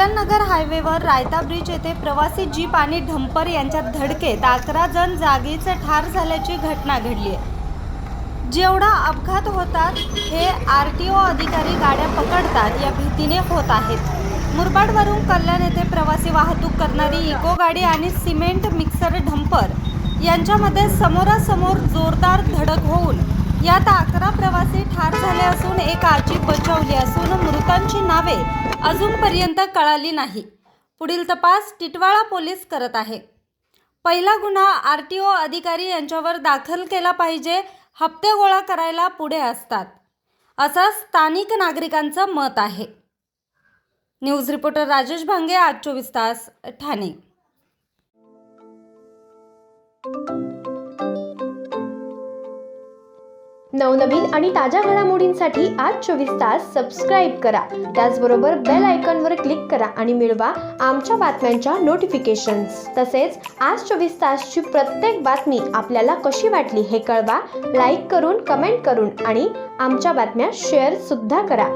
कल्याणनगर हायवेवर रायता ब्रिज येथे प्रवासी जीप आणि डंपर यांच्यात धडकेत 11 जण जागीच ठार झाल्याची घटना घडली आहे। जेवढा अपघात होतात हे आरटीओ अधिकारी गाड्या पकडतात या भीतीने होत आहेत। मुरबाडवरून कल्याण येथे प्रवासी वाहतूक करणारी इको गाडी आणि सिमेंट मिक्सर डंपर यांच्यामध्ये समोरासमोर जोरदार धडक होऊन यात 11 प्रवासी ठार झाले असून एक आजी बचावली असून मृतांची नावे अजूनपर्यंत कळाली नाही। पुढील तपास टिटवाळा पोलीस करत आहे। पहिला गुन्हा आरटीओ अधिकारी यांच्यावर दाखल केला पाहिजे, हप्ते गोळा करायला पुढे असतात असं स्थानिक नागरिकांचं मत आहे। न्यूज रिपोर्टर राजेश भांगे, आज 24 तास, ठाणे। नवनवीन आणि ताज्या घडामोडींसाठी आज 24 तास सबस्क्राईब करा। त्याचबरोबर बेल आयकॉनवर क्लिक करा आणि मिळवा आमच्या बातम्यांच्या नोटिफिकेशन्स। तसेच आज 24 तासची प्रत्येक बातमी आपल्याला कशी वाटली हे कळवा, लाईक करून, कमेंट करून आणि आमच्या बातम्या शेअर सुद्धा करा।